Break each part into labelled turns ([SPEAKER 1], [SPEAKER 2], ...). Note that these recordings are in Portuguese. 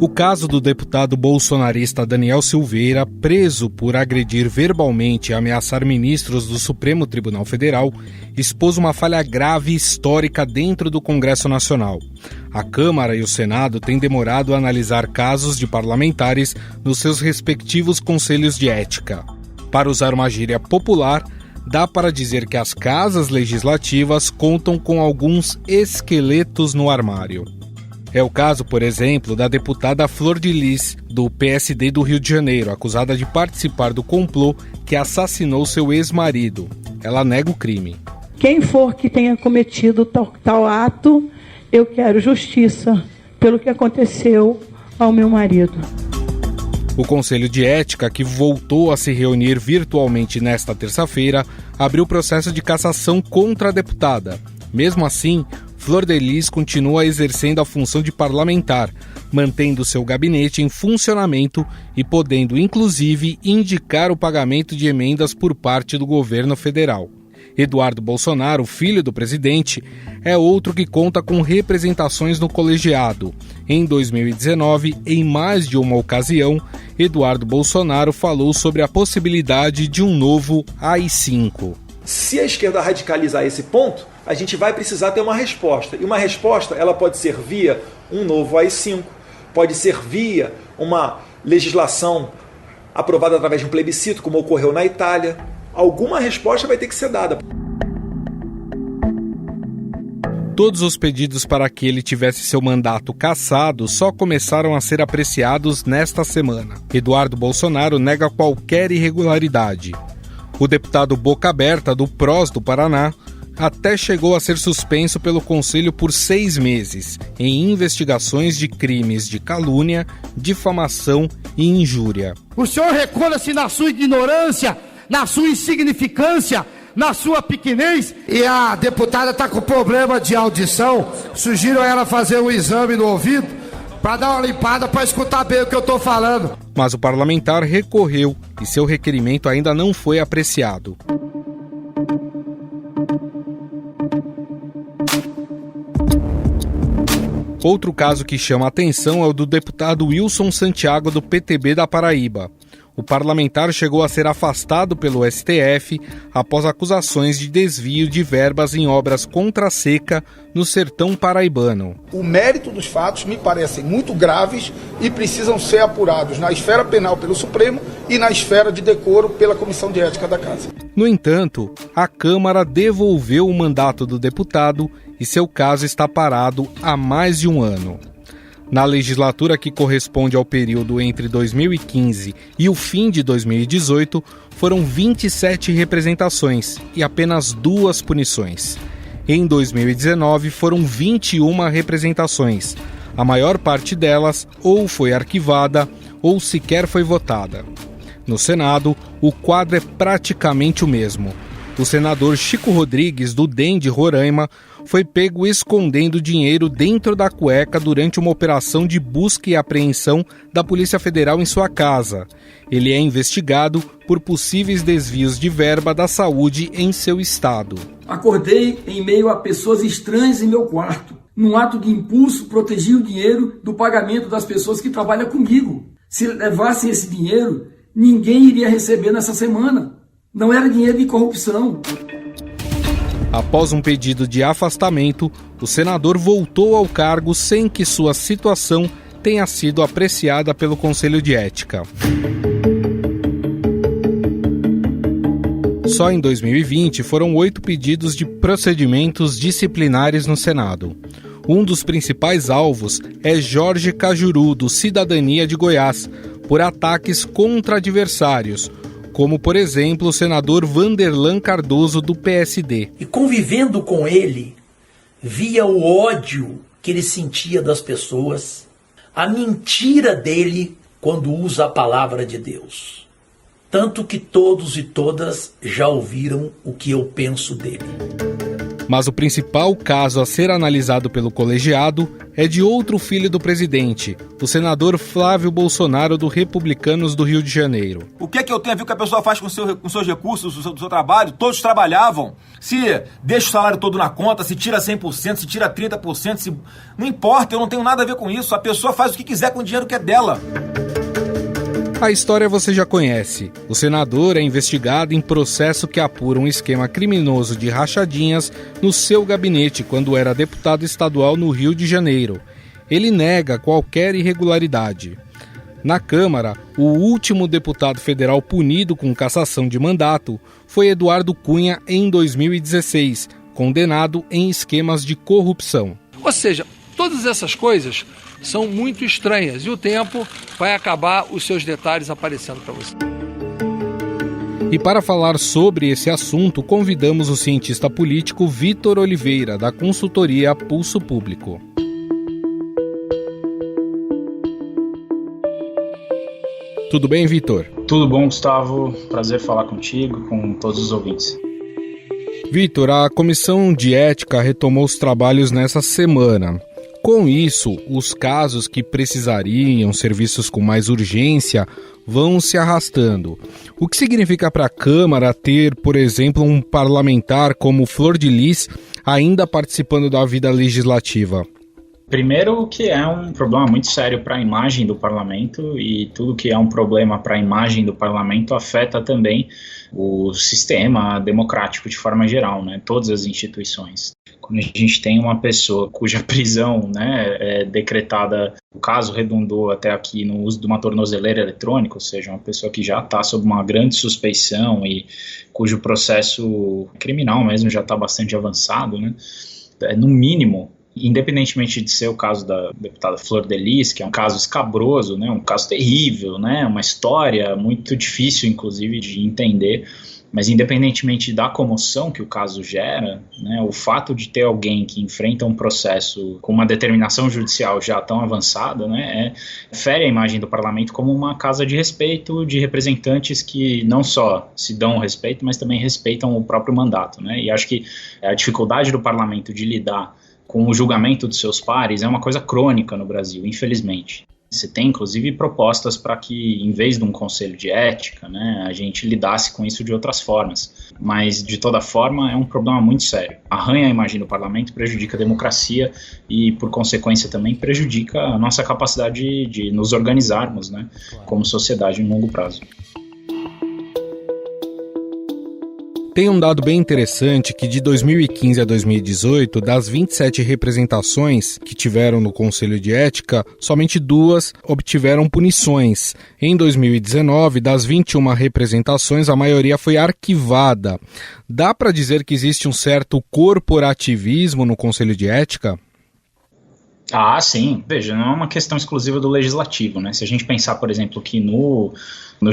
[SPEAKER 1] O caso do deputado bolsonarista Daniel Silveira, preso por agredir verbalmente e ameaçar ministros do Supremo Tribunal Federal, expôs uma falha grave e histórica dentro do Congresso Nacional. A Câmara e o Senado têm demorado a analisar casos de parlamentares nos seus respectivos conselhos de ética. Para usar uma gíria popular, dá para dizer que as casas legislativas contam com alguns esqueletos no armário. É o caso, por exemplo, da deputada Flor de Lis, do PSD do Rio de Janeiro, acusada de participar do complô que assassinou seu ex-marido. Ela nega o crime.
[SPEAKER 2] Quem for que tenha cometido tal ato, eu quero justiça pelo que aconteceu ao meu marido.
[SPEAKER 1] O Conselho de Ética, que voltou a se reunir virtualmente nesta terça-feira, abriu processo de cassação contra a deputada. Mesmo assim, Flor de Lis continua exercendo a função de parlamentar, mantendo seu gabinete em funcionamento e podendo, inclusive, indicar o pagamento de emendas por parte do governo federal. Eduardo Bolsonaro, filho do presidente, é outro que conta com representações no colegiado. Em 2019, em mais de uma ocasião, Eduardo Bolsonaro falou sobre a possibilidade de um novo AI-5.
[SPEAKER 3] Se a esquerda radicalizar esse ponto, a gente vai precisar ter uma resposta. E uma resposta ela pode ser via um novo AI-5, pode ser via uma legislação aprovada através de um plebiscito, como ocorreu na Itália. Alguma resposta vai ter que ser dada.
[SPEAKER 1] Todos os pedidos para que ele tivesse seu mandato cassado só começaram a ser apreciados nesta semana. Eduardo Bolsonaro nega qualquer irregularidade. O deputado Boca Aberta, do PROS do Paraná, até chegou a ser suspenso pelo Conselho por 6 meses em investigações de crimes de calúnia, difamação e injúria.
[SPEAKER 4] O senhor recolha-se na sua ignorância, na sua insignificância, na sua pequenez. E a deputada está com problema de audição. Sugiro a ela fazer um exame no ouvido para dar uma limpada para escutar bem o que eu estou falando.
[SPEAKER 1] Mas o parlamentar recorreu e seu requerimento ainda não foi apreciado. Outro caso que chama a atenção é o do deputado Wilson Santiago, do PTB da Paraíba. O parlamentar chegou a ser afastado pelo STF após acusações de desvio de verbas em obras contra a seca no sertão paraibano.
[SPEAKER 5] O mérito dos fatos me parecem muito graves e precisam ser apurados na esfera penal pelo Supremo e na esfera de decoro pela Comissão de Ética da Casa.
[SPEAKER 1] No entanto, a Câmara devolveu o mandato do deputado e seu caso está parado há mais de um ano. Na legislatura que corresponde ao período entre 2015 e o fim de 2018, foram 27 representações e apenas 2 punições. Em 2019, foram 21 representações. A maior parte delas ou foi arquivada ou sequer foi votada. No Senado, o quadro é praticamente o mesmo. O senador Chico Rodrigues, do DEM de Roraima, foi pego escondendo dinheiro dentro da cueca durante uma operação de busca e apreensão da Polícia Federal em sua casa. Ele é investigado por possíveis desvios de verba da saúde em seu estado.
[SPEAKER 6] Acordei em meio a pessoas estranhas em meu quarto. Num ato de impulso, protegi o dinheiro do pagamento das pessoas que trabalham comigo. Se levassem esse dinheiro, ninguém iria receber nessa semana. Não era dinheiro de corrupção.
[SPEAKER 1] Após um pedido de afastamento, o senador voltou ao cargo sem que sua situação tenha sido apreciada pelo Conselho de Ética. Só em 2020 foram 8 pedidos de procedimentos disciplinares no Senado. Um dos principais alvos é Jorge Cajuru, do Cidadania de Goiás, por ataques contra adversários, como, por exemplo, o senador Vanderlan Cardoso, do PSD.
[SPEAKER 7] E convivendo com ele, via o ódio que ele sentia das pessoas, a mentira dele quando usa a palavra de Deus. Tanto que todos e todas já ouviram o que eu penso dele.
[SPEAKER 1] Mas o principal caso a ser analisado pelo colegiado é de outro filho do presidente, o senador Flávio Bolsonaro, do Republicanos do Rio de Janeiro.
[SPEAKER 8] O que é que eu tenho a ver com o que a pessoa faz com seus recursos, do seu trabalho? Todos trabalhavam. Se deixa o salário todo na conta, se tira 100%, se tira 30%, não importa, eu não tenho nada a ver com isso. A pessoa faz o que quiser com o dinheiro que é dela.
[SPEAKER 1] A história você já conhece. O senador é investigado em processo que apura um esquema criminoso de rachadinhas no seu gabinete quando era deputado estadual no Rio de Janeiro. Ele nega qualquer irregularidade. Na Câmara, o último deputado federal punido com cassação de mandato foi Eduardo Cunha em 2016, condenado em esquemas de corrupção.
[SPEAKER 9] Ou seja, todas essas coisas são muito estranhas e o tempo vai acabar os seus detalhes aparecendo para você.
[SPEAKER 1] E para falar sobre esse assunto, convidamos o cientista político Vitor Oliveira, da consultoria Pulso Público. Tudo bem, Vitor?
[SPEAKER 10] Tudo bom, Gustavo. Prazer falar contigo, com todos os ouvintes.
[SPEAKER 1] Vitor, a Comissão de Ética retomou os trabalhos nessa semana. Com isso, os casos que precisariam ser vistos com mais urgência vão se arrastando. O que significa para a Câmara ter, por exemplo, um parlamentar como Flor de Lis ainda participando da vida legislativa?
[SPEAKER 10] Primeiro que é um problema muito sério para a imagem do parlamento, e tudo que é um problema para a imagem do parlamento afeta também o sistema democrático de forma geral, né? Todas as instituições. Quando a gente tem uma pessoa cuja prisão, né, é decretada, o caso redundou até aqui no uso de uma tornozeleira eletrônica, ou seja, uma pessoa que já está sob uma grande suspeição e cujo processo criminal mesmo já está bastante avançado, né? No mínimo, independentemente de ser o caso da deputada Flor de Lis, que é um caso escabroso, né, um caso terrível, né, uma história muito difícil, inclusive, de entender, mas independentemente da comoção que o caso gera, né, o fato de ter alguém que enfrenta um processo com uma determinação judicial já tão avançada, né, fere a imagem do parlamento como uma casa de respeito de representantes que não só se dão respeito, mas também respeitam o próprio mandato, né, e acho que a dificuldade do parlamento de lidar com o julgamento dos seus pares é uma coisa crônica no Brasil, infelizmente. Você tem, inclusive, propostas para que, em vez de um conselho de ética, né, a gente lidasse com isso de outras formas. Mas, de toda forma, é um problema muito sério. Arranha a imagem do parlamento, prejudica a democracia e, por consequência, também prejudica a nossa capacidade de nos organizarmos, né, como sociedade em longo prazo.
[SPEAKER 1] Tem um dado bem interessante que de 2015 a 2018, das 27 representações que tiveram no Conselho de Ética, somente 2 obtiveram punições. Em 2019, das 21 representações, a maioria foi arquivada. Dá para dizer que existe um certo corporativismo no Conselho de Ética?
[SPEAKER 10] Ah, sim. Veja, não é uma questão exclusiva do legislativo, né? Se a gente pensar, por exemplo, que no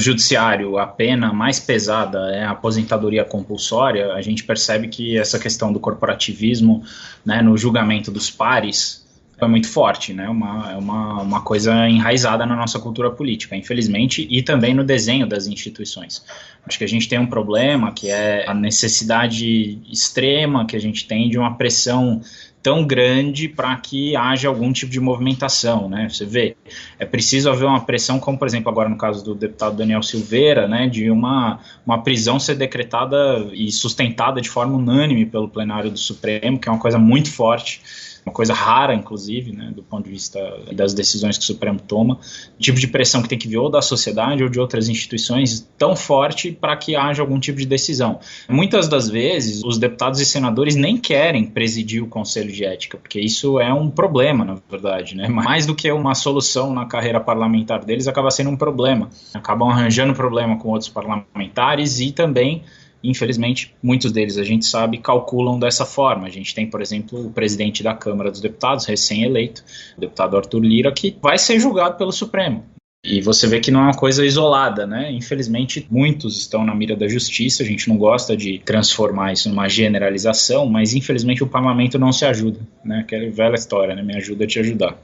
[SPEAKER 10] judiciário a pena mais pesada é a aposentadoria compulsória, a gente percebe que essa questão do corporativismo, né, no julgamento dos pares é muito forte, né? Uma coisa enraizada na nossa cultura política, infelizmente, e também no desenho das instituições. Acho que a gente tem um problema que é a necessidade extrema que a gente tem de uma pressão tão grande para que haja algum tipo de movimentação, né? Você vê, é preciso haver uma pressão, como por exemplo agora no caso do deputado Daniel Silveira, né, de uma prisão ser decretada e sustentada de forma unânime pelo plenário do Supremo, que é uma coisa muito forte, uma coisa rara, inclusive, né, do ponto de vista das decisões que o Supremo toma, tipo de pressão que tem que vir ou da sociedade ou de outras instituições tão forte para que haja algum tipo de decisão. Muitas das vezes, os deputados e senadores nem querem presidir o Conselho de Ética, porque isso é um problema, na verdade, né? Mais do que uma solução na carreira parlamentar deles, acaba sendo um problema. Acabam arranjando problema com outros parlamentares e também, infelizmente, muitos deles, a gente sabe, calculam dessa forma. A gente tem, por exemplo, o presidente da Câmara dos Deputados, recém-eleito, o deputado Arthur Lira, que vai ser julgado pelo Supremo. E você vê que não é uma coisa isolada, né? Infelizmente, muitos estão na mira da justiça, a gente não gosta de transformar isso numa generalização, mas infelizmente o parlamento não se ajuda, né? Aquela velha história, né? Me ajuda a te ajudar.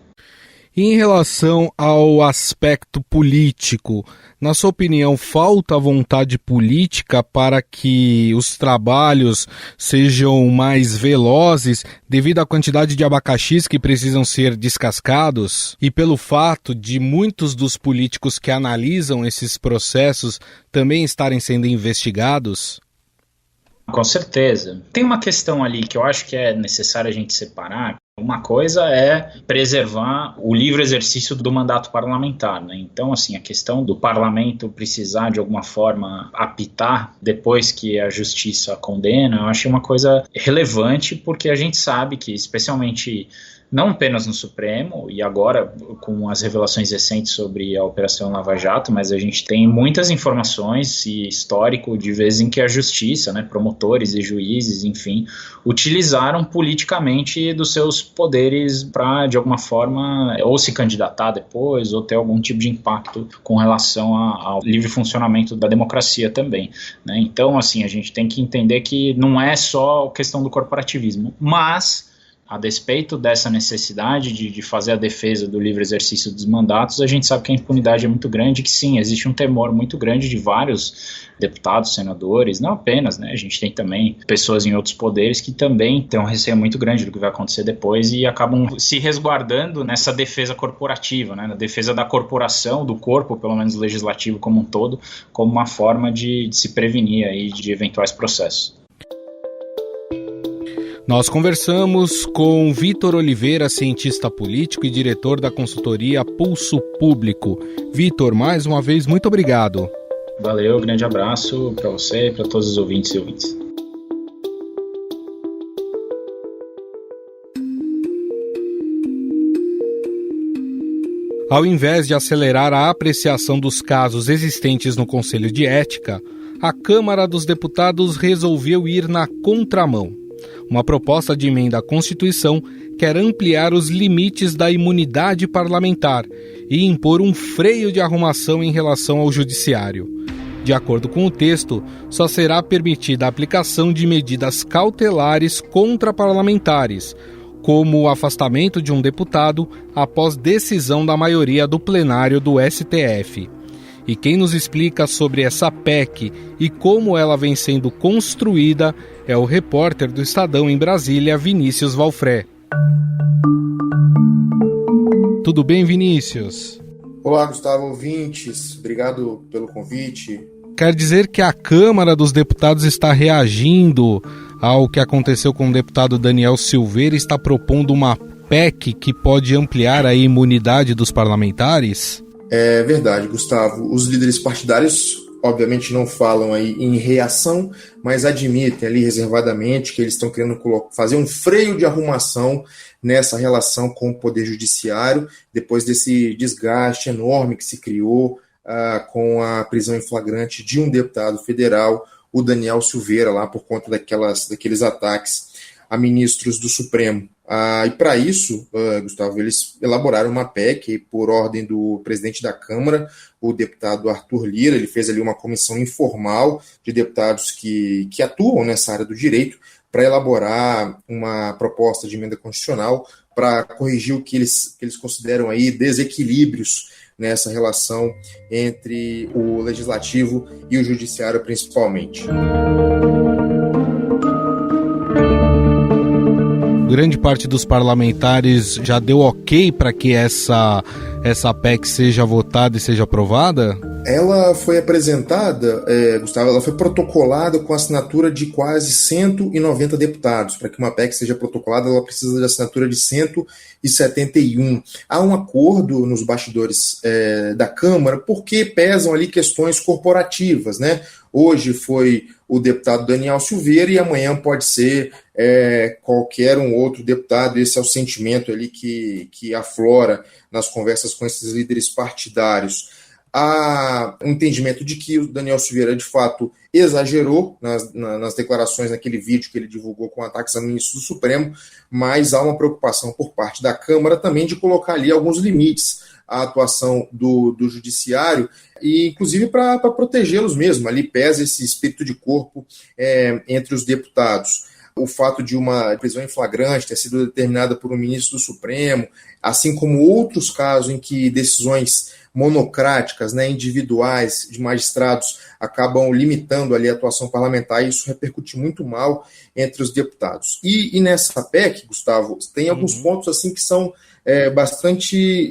[SPEAKER 1] E em relação ao aspecto político, na sua opinião, falta vontade política para que os trabalhos sejam mais velozes devido à quantidade de abacaxis que precisam ser descascados e pelo fato de muitos dos políticos que analisam esses processos também estarem sendo investigados?
[SPEAKER 10] Com certeza. Tem uma questão ali que eu acho que é necessário a gente separar. Uma coisa é preservar o livre exercício do mandato parlamentar, né? Então, assim, a questão do parlamento precisar, de alguma forma, apitar depois que a justiça condena, eu acho uma coisa relevante, porque a gente sabe que, especialmente, não apenas no Supremo, e agora com as revelações recentes sobre a Operação Lava Jato, mas a gente tem muitas informações e histórico de vezes em que a justiça, né, promotores e juízes, enfim, utilizaram politicamente dos seus poderes para, de alguma forma, ou se candidatar depois, ou ter algum tipo de impacto com relação ao livre funcionamento da democracia também, né? Então, assim, a gente tem que entender que não é só questão do corporativismo, mas a despeito dessa necessidade de fazer a defesa do livre exercício dos mandatos, a gente sabe que a impunidade é muito grande, que sim, existe um temor muito grande de vários deputados, senadores, não apenas, né? A gente tem também pessoas em outros poderes que também têm um receio muito grande do que vai acontecer depois e acabam se resguardando nessa defesa corporativa, né? Na defesa da corporação, do corpo, pelo menos legislativo como um todo, como uma forma de se prevenir aí de eventuais processos.
[SPEAKER 1] Nós conversamos com Vitor Oliveira, cientista político e diretor da consultoria Pulso Público. Vitor, mais uma vez, muito obrigado.
[SPEAKER 10] Valeu, grande abraço para você e para todos os ouvintes e ouvintes.
[SPEAKER 1] Ao invés de acelerar a apreciação dos casos existentes no Conselho de Ética, a Câmara dos Deputados resolveu ir na contramão. Uma proposta de emenda à Constituição quer ampliar os limites da imunidade parlamentar e impor um freio de arrumação em relação ao judiciário. De acordo com o texto, só será permitida a aplicação de medidas cautelares contra parlamentares, como o afastamento de um deputado após decisão da maioria do plenário do STF. E quem nos explica sobre essa PEC e como ela vem sendo construída é o repórter do Estadão em Brasília, Vinícius Valfré. Tudo bem, Vinícius?
[SPEAKER 11] Olá, Gustavo, ouvintes. Obrigado pelo convite.
[SPEAKER 1] Quer dizer que a Câmara dos Deputados está reagindo ao que aconteceu com o deputado Daniel Silveira e está propondo uma PEC que pode ampliar a imunidade dos parlamentares?
[SPEAKER 11] É verdade, Gustavo. Os líderes partidários, obviamente, não falam aí em reação, mas admitem ali reservadamente que eles estão querendo fazer um freio de arrumação nessa relação com o Poder Judiciário, depois desse desgaste enorme que se criou com a prisão em flagrante de um deputado federal, o Daniel Silveira, lá por conta daqueles ataques a ministros do Supremo. E para isso, Gustavo, eles elaboraram uma PEC por ordem do presidente da Câmara, o deputado Arthur Lira. Ele fez ali uma comissão informal de deputados que atuam nessa área do direito para elaborar uma proposta de emenda constitucional para corrigir o que eles consideram aí desequilíbrios nessa relação entre o legislativo e o judiciário, principalmente.
[SPEAKER 1] Grande parte dos parlamentares já deu ok para que essa PEC seja votada e seja aprovada?
[SPEAKER 11] Ela foi apresentada, Gustavo, ela foi protocolada com a assinatura de quase 190 deputados. Para que uma PEC seja protocolada, ela precisa de assinatura de 171. Há um acordo nos bastidores da Câmara, porque pesam ali questões corporativas, né? Hoje foi o deputado Daniel Silveira e amanhã pode ser qualquer um outro deputado. Esse é o sentimento ali que aflora nas conversas com esses líderes partidários. Há um entendimento de que o Daniel Silveira, de fato, exagerou nas declarações, naquele vídeo que ele divulgou com ataques a ministros do Supremo, mas há uma preocupação por parte da Câmara também de colocar ali alguns limites à atuação do Judiciário, e inclusive para protegê-los mesmo. Ali pesa esse espírito de corpo entre os deputados. o fato de uma prisão em flagrante ter sido determinada por um ministro do Supremo, assim como outros casos em que decisões monocráticas, né, individuais de magistrados acabam limitando ali a atuação parlamentar, e isso repercute muito mal entre os deputados. E nessa PEC, Gustavo, tem alguns pontos assim que são bastante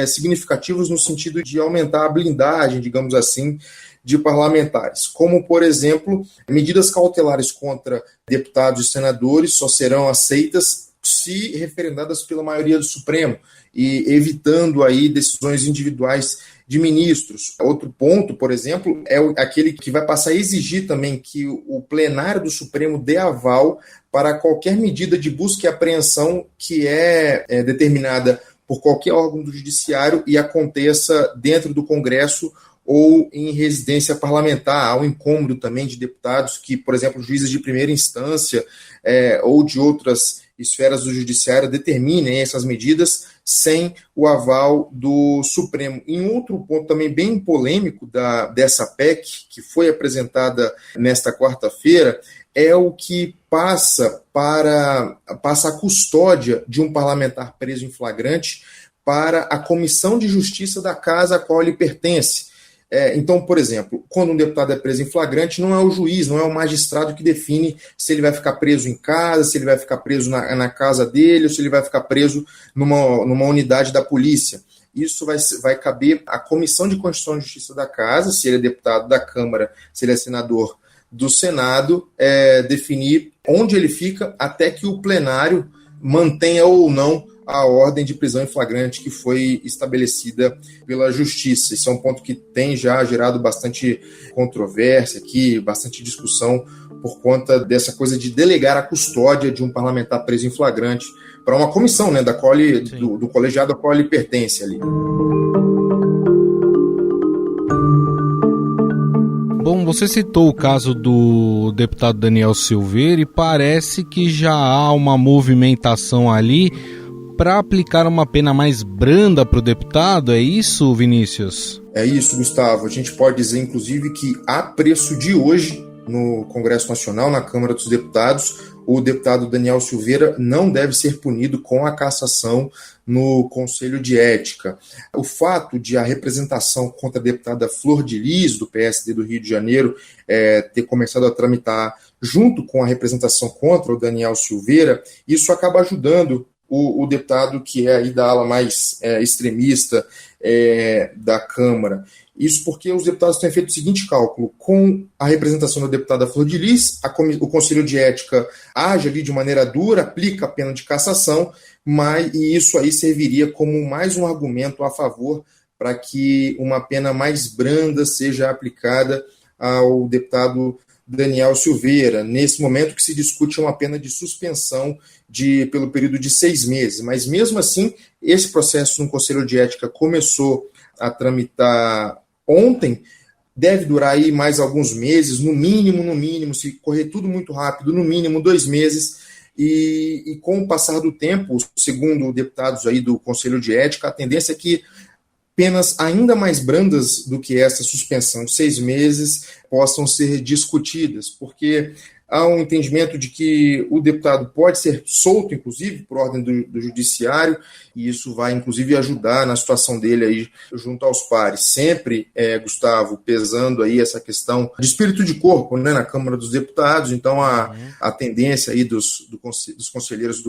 [SPEAKER 11] significativos no sentido de aumentar a blindagem, digamos assim, de parlamentares, como, por exemplo, medidas cautelares contra deputados e senadores só serão aceitas se referendadas pela maioria do Supremo, e evitando aí decisões individuais de ministros. Outro ponto, por exemplo, é aquele que vai passar a exigir também que o plenário do Supremo dê aval para qualquer medida de busca e apreensão que é determinada por qualquer órgão do judiciário e aconteça dentro do Congresso ou em residência parlamentar. Há um incômodo também de deputados que, por exemplo, juízes de primeira instância ou de outras esferas do judiciário determinem essas medidas sem o aval do Supremo. Em outro ponto também bem polêmico dessa PEC, que foi apresentada nesta quarta-feira, é o que passa a custódia de um parlamentar preso em flagrante para a Comissão de Justiça da casa a qual ele pertence. Então, por exemplo, quando um deputado é preso em flagrante, não é o juiz, não é o magistrado que define se ele vai ficar preso em casa, se ele vai ficar preso na casa dele, ou se ele vai ficar preso numa unidade da polícia. Isso vai caber à Comissão de Constituição e Justiça da casa, se ele é deputado da Câmara, se ele é senador do Senado, definir onde ele fica até que o plenário mantenha ou não a ordem de prisão em flagrante que foi estabelecida pela Justiça. Isso é um ponto que tem já gerado bastante controvérsia aqui, bastante discussão, por conta dessa coisa de delegar a custódia de um parlamentar preso em flagrante para uma comissão, né, do colegiado a qual ele pertence ali.
[SPEAKER 1] Bom, você citou o caso do deputado Daniel Silveira e parece que já há uma movimentação ali para aplicar uma pena mais branda para o deputado, é isso, Vinícius?
[SPEAKER 11] É isso, Gustavo. A gente pode dizer, inclusive, que a preço de hoje, no Congresso Nacional, na Câmara dos Deputados, o deputado Daniel Silveira não deve ser punido com a cassação no Conselho de Ética. O fato de a representação contra a deputada Flor de Lis, do PSD do Rio de Janeiro, ter começado a tramitar junto com a representação contra o Daniel Silveira, isso acaba ajudando o deputado que é aí da ala mais extremista da Câmara. Isso porque os deputados têm feito o seguinte cálculo: com a representação da deputada Flor de Lis, o Conselho de Ética age ali de maneira dura, aplica a pena de cassação, e isso aí serviria como mais um argumento a favor para que uma pena mais branda seja aplicada ao deputado Daniel Silveira. Nesse momento que se discute uma pena de suspensão pelo período de 6 meses. Mas mesmo assim, esse processo no Conselho de Ética começou a tramitar ontem, deve durar aí mais alguns meses, no mínimo, se correr tudo muito rápido, no mínimo 2 meses, e com o passar do tempo, segundo deputados aí do Conselho de Ética, a tendência é que penas ainda mais brandas do que essa suspensão de 6 meses possam ser discutidas, porque há um entendimento de que o deputado pode ser solto, inclusive, por ordem do judiciário, e isso vai, inclusive, ajudar na situação dele aí junto aos pares. Sempre, Gustavo, pesando aí essa questão de espírito de corpo, né, na Câmara dos Deputados. Então, a tendência aí dos conselheiros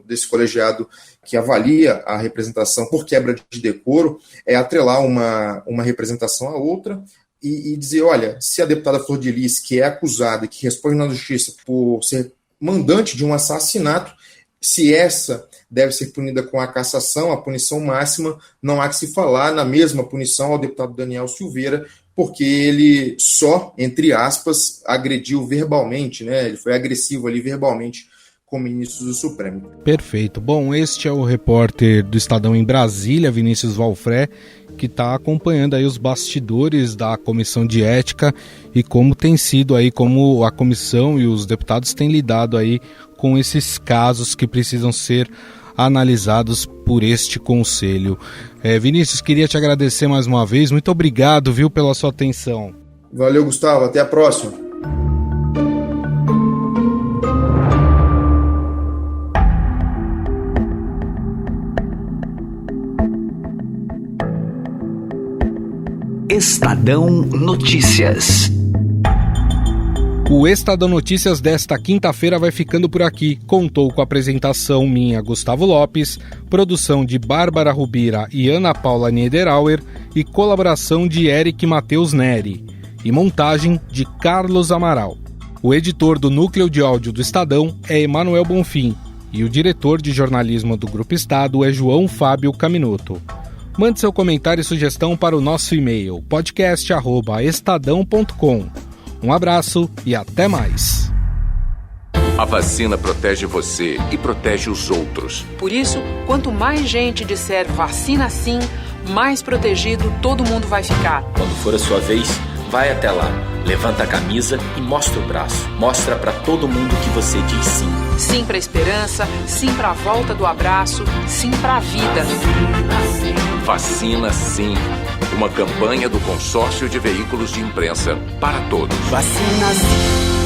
[SPEAKER 11] desse colegiado que avalia a representação por quebra de decoro é atrelar uma representação à outra, e dizer, olha, se a deputada Flor de Lis, que é acusada e que responde na justiça por ser mandante de um assassinato, se essa deve ser punida com a cassação, a punição máxima, não há que se falar na mesma punição ao deputado Daniel Silveira, porque ele só, entre aspas, agrediu verbalmente, né? Ele foi agressivo ali verbalmente com ministros do Supremo.
[SPEAKER 1] Perfeito. Bom, este é o repórter do Estadão em Brasília, Vinícius Valfré, que está acompanhando aí os bastidores da Comissão de Ética e como tem sido aí, como a comissão e os deputados têm lidado aí com esses casos que precisam ser analisados por este conselho. Vinícius, queria te agradecer mais uma vez. Muito obrigado, viu, pela sua atenção.
[SPEAKER 11] Valeu, Gustavo. Até a próxima.
[SPEAKER 12] Estadão Notícias.
[SPEAKER 1] O Estadão Notícias desta quinta-feira vai ficando por aqui. Contou com a apresentação minha, Gustavo Lopes, produção de Bárbara Rubira e Ana Paula Niederauer e colaboração de Eric Matheus Neri e montagem de Carlos Amaral. O editor do Núcleo de Áudio do Estadão é Emanuel Bonfim e o diretor de jornalismo do Grupo Estado é João Fábio Caminuto. Mande seu comentário e sugestão para o nosso e-mail podcast@estadão.com. Um abraço e até mais.
[SPEAKER 13] A vacina protege você e protege os outros.
[SPEAKER 14] Por isso, quanto mais gente disser vacina sim, mais protegido todo mundo vai ficar.
[SPEAKER 15] Quando for a sua vez, vai até lá, levanta a camisa e mostra o braço. Mostra para todo mundo que você diz sim.
[SPEAKER 14] Sim para a esperança, sim para a volta do abraço, sim para a vida.
[SPEAKER 13] Vacina sim. Uma campanha do Consórcio de Veículos de Imprensa para todos.
[SPEAKER 12] Vacina sim.